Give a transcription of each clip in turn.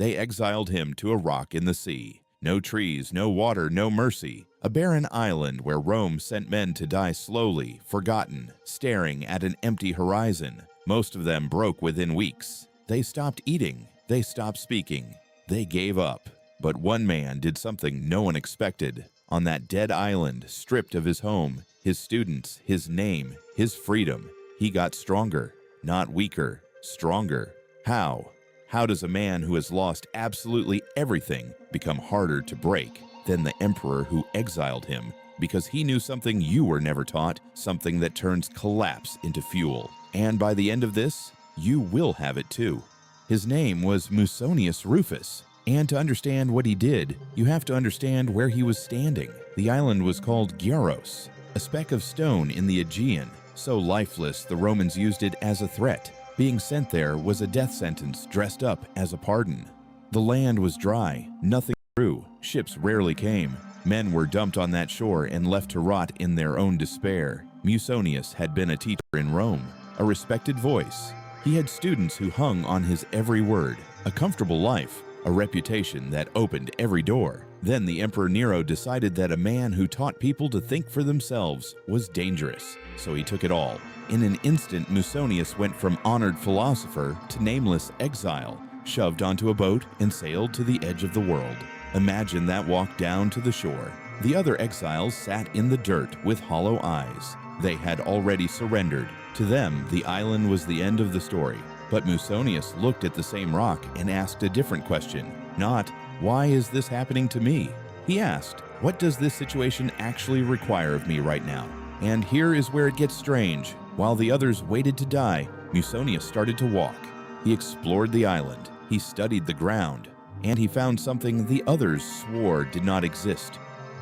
They exiled him to a rock in the sea. No trees, no water, no mercy. A barren island where Rome sent men to die slowly, forgotten, staring at an empty horizon. Most of them broke within weeks. They stopped eating. They stopped speaking. They gave up. But one man did something no one expected. On that dead island, stripped of his home, his students, his name, his freedom, he got stronger, not weaker, stronger. How? How does a man who has lost absolutely everything become harder to break than the emperor who exiled him because he knew something you were never taught, something that turns collapse into fuel? And by the end of this, you will have it too. His name was Musonius Rufus. And to understand what he did, you have to understand where he was standing. The island was called Gyros, a speck of stone in the Aegean, so lifeless the Romans used it as a threat. Being sent there was a death sentence dressed up as a pardon. The land was dry, nothing grew, ships rarely came. Men were dumped on that shore and left to rot in their own despair. Musonius had been a teacher in Rome, a respected voice. He had students who hung on his every word, a comfortable life, a reputation that opened every door. Then the Emperor Nero decided that a man who taught people to think for themselves was dangerous, so he took it all. In an instant, Musonius went from honored philosopher to nameless exile, shoved onto a boat and sailed to the edge of the world. Imagine that walk down to the shore. The other exiles sat in the dirt with hollow eyes. They had already surrendered. To them, the island was the end of the story. But Musonius looked at the same rock and asked a different question. Not, why is this happening to me? He asked, what does this situation actually require of me right now? And here is where it gets strange. While the others waited to die, Musonius started to walk. He explored the island, he studied the ground, and he found something the others swore did not exist.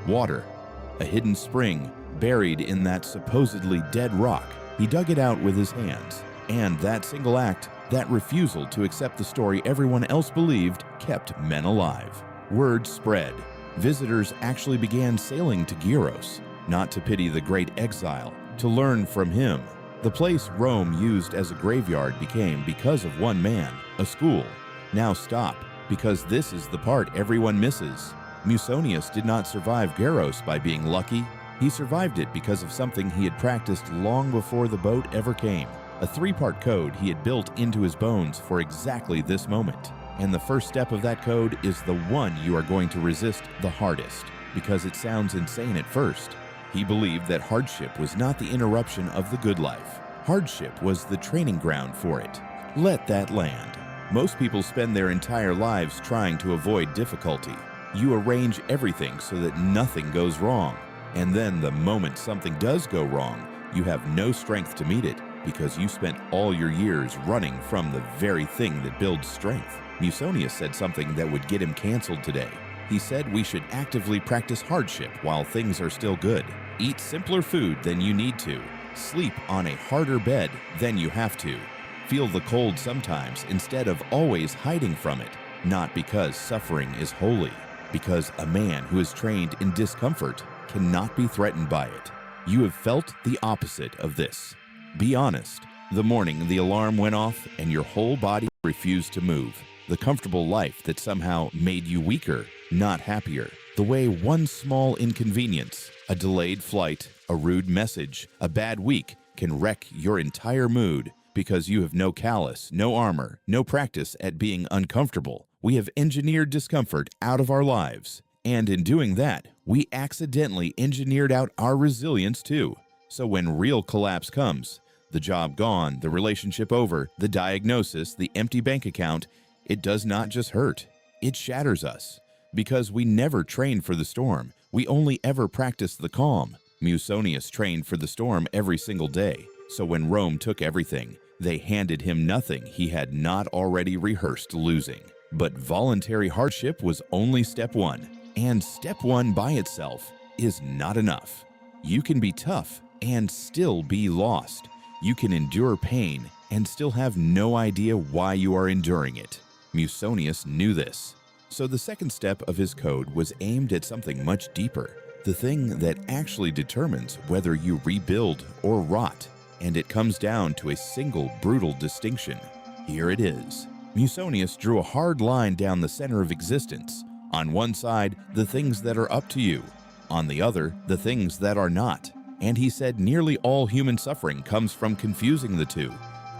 Water, a hidden spring buried in that supposedly dead rock. He dug it out with his hands, and that single act, that refusal to accept the story everyone else believed, kept men alive. Word spread. Visitors actually began sailing to Gyros, not to pity the great exile, to learn from him. The place Rome used as a graveyard became, because of one man, a school. Now stop, because this is the part everyone misses. Musonius did not survive Gyros by being lucky. He survived it because of something he had practiced long before the boat ever came. A three-part code he had built into his bones for exactly this moment. And the first step of that code is the one you are going to resist the hardest, because it sounds insane at first. He believed that hardship was not the interruption of the good life. Hardship was the training ground for it. Let that land. Most people spend their entire lives trying to avoid difficulty. You arrange everything so that nothing goes wrong. And then the moment something does go wrong, you have no strength to meet it, because you spent all your years running from the very thing that builds strength. Musonius said something that would get him canceled today. He said we should actively practice hardship while things are still good. Eat simpler food than you need to. Sleep on a harder bed than you have to. Feel the cold sometimes instead of always hiding from it. Not because suffering is holy, because a man who is trained in discomfort cannot be threatened by it. You have felt the opposite of this. Be honest. The morning the alarm went off and your whole body refused to move. The comfortable life that somehow made you weaker, not happier. The way one small inconvenience, a delayed flight, a rude message, a bad week can wreck your entire mood because you have no callus, no armor, no practice at being uncomfortable. We have engineered discomfort out of our lives. And in doing that, we accidentally engineered out our resilience too. So when real collapse comes, the job gone, the relationship over, the diagnosis, the empty bank account, it does not just hurt, it shatters us. Because we never trained for the storm, we only ever practiced the calm. Musonius trained for the storm every single day. So when Rome took everything, they handed him nothing he had not already rehearsed losing. But voluntary hardship was only step one. And step one by itself is not enough. You can be tough and still be lost. You can endure pain and still have no idea why you are enduring it. Musonius knew this. So the second step of his code was aimed at something much deeper, the thing that actually determines whether you rebuild or rot. And it comes down to a single brutal distinction. Here it is. Musonius drew a hard line down the center of existence. On one side, the things that are up to you. On the other, the things that are not. And he said nearly all human suffering comes from confusing the two.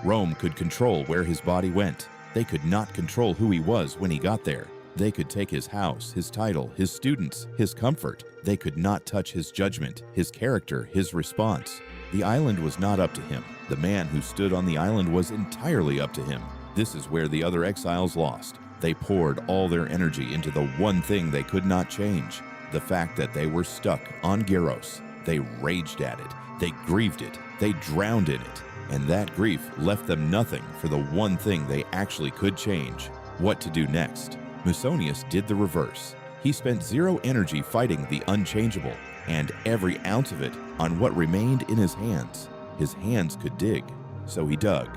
Rome could control where his body went. They could not control who he was when he got there. They could take his house, his title, his students, his comfort. They could not touch his judgment, his character, his response. The island was not up to him. The man who stood on the island was entirely up to him. This is where the other exiles lost. They poured all their energy into the one thing they could not change, the fact that they were stuck on Gyros. They raged at it, they grieved it, they drowned in it, and that grief left them nothing for the one thing they actually could change, what to do next. Musonius did the reverse. He spent zero energy fighting the unchangeable, and every ounce of it on what remained in his hands. His hands could dig, so he dug.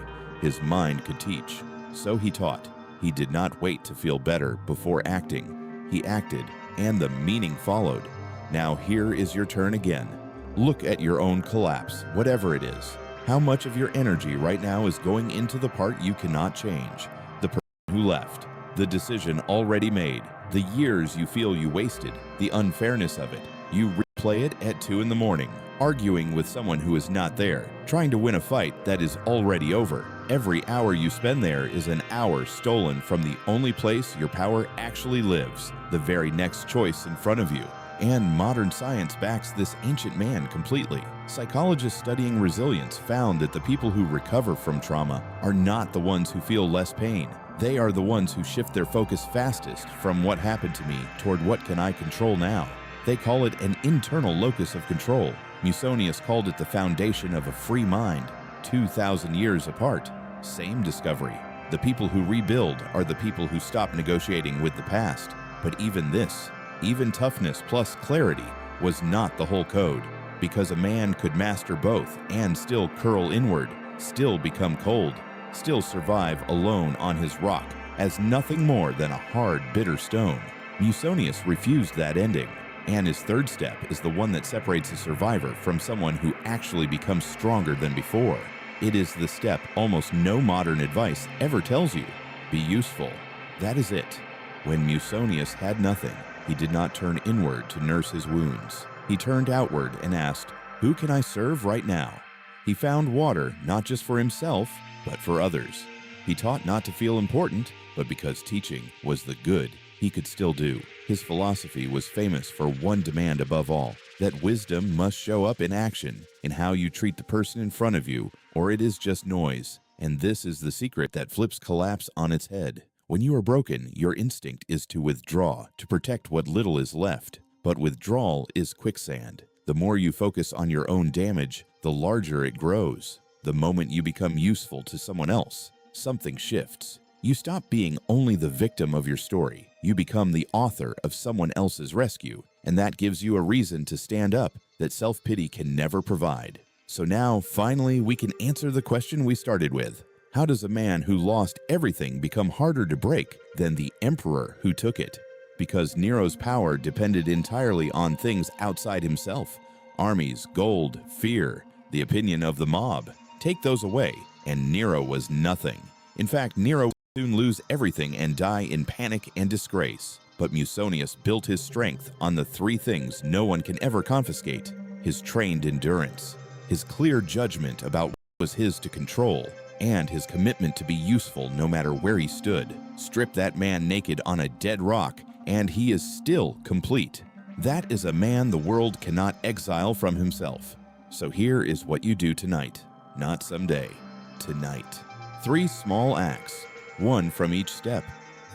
His mind could teach, so he taught. He did not wait to feel better before acting. He acted, and the meaning followed. Now here is your turn again. Look at your own collapse, whatever it is. How much of your energy right now is going into the part you cannot change? The person who left, the decision already made, the years you feel you wasted, the unfairness of it. You replay it at 2 in the morning, arguing with someone who is not there, trying to win a fight that is already over. Every hour you spend there is an hour stolen from the only place your power actually lives, the very next choice in front of you. And modern science backs this ancient man completely. Psychologists studying resilience found that the people who recover from trauma are not the ones who feel less pain. They are the ones who shift their focus fastest from what happened to me toward what can I control now. They call it an internal locus of control. Musonius called it the foundation of a free mind. 2,000 years apart. Same discovery. The people who rebuild are the people who stop negotiating with the past. But even this, even toughness plus clarity, was not the whole code, because a man could master both and still curl inward, still become cold, still survive alone on his rock as nothing more than a hard, bitter stone. Musonius refused that ending, and his third step is the one that separates a survivor from someone who actually becomes stronger than before. It is the step almost no modern advice ever tells you. Be useful. That is it. When Musonius had nothing, he did not turn inward to nurse his wounds. He turned outward and asked, "Who can I serve right now?" He found water not just for himself, but for others. He taught not to feel important, but because teaching was the good he could still do. His philosophy was famous for one demand above all, that wisdom must show up in action, in how you treat the person in front of you, or it is just noise. And this is the secret that flips collapse on its head. When you are broken, your instinct is to withdraw, to protect what little is left. But withdrawal is quicksand. The more you focus on your own damage, the larger it grows. The moment you become useful to someone else, something shifts. You stop being only the victim of your story. You become the author of someone else's rescue, and that gives you a reason to stand up that self-pity can never provide. So now, finally, we can answer the question we started with. How does a man who lost everything become harder to break than the emperor who took it? Because Nero's power depended entirely on things outside himself. Armies, gold, fear, the opinion of the mob. Take those away, and Nero was nothing. In fact, Nero would soon lose everything and die in panic and disgrace. But Musonius built his strength on the 3 things no one can ever confiscate: his trained endurance, his clear judgment about what was his to control, and his commitment to be useful no matter where he stood. Strip that man naked on a dead rock, and he is still complete. That is a man the world cannot exile from himself. So here is what you do tonight. Not someday. Tonight. 3 small acts, 1 from each step.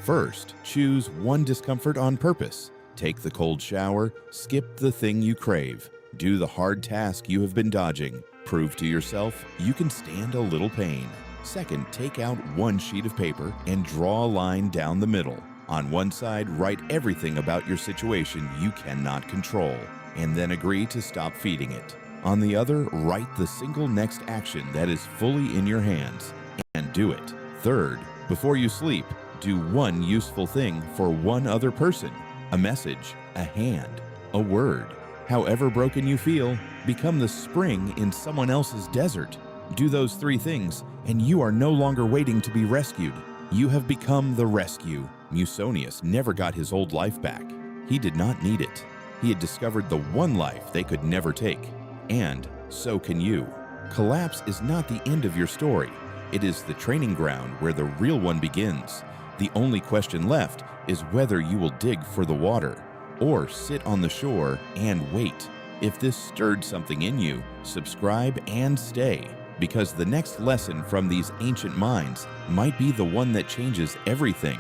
First, choose one discomfort on purpose. Take the cold shower, skip the thing you crave. Do the hard task you have been dodging. Prove to yourself you can stand a little pain. Second, take out 1 sheet of paper and draw a line down the middle. On one side, write everything about your situation you cannot control, and then agree to stop feeding it. On the other, write the single next action that is fully in your hands, and do it. Third, before you sleep, do 1 useful thing for 1 other person. A message, a hand, a word. However broken you feel, become the spring in someone else's desert. Do those 3 things, and you are no longer waiting to be rescued. You have become the rescue. Musonius never got his old life back. He did not need it. He had discovered the one life they could never take. And so can you. Collapse is not the end of your story. It is the training ground where the real one begins. The only question left is whether you will dig for the water or sit on the shore and wait. If this stirred something in you, subscribe and stay, because the next lesson from these ancient minds might be the one that changes everything.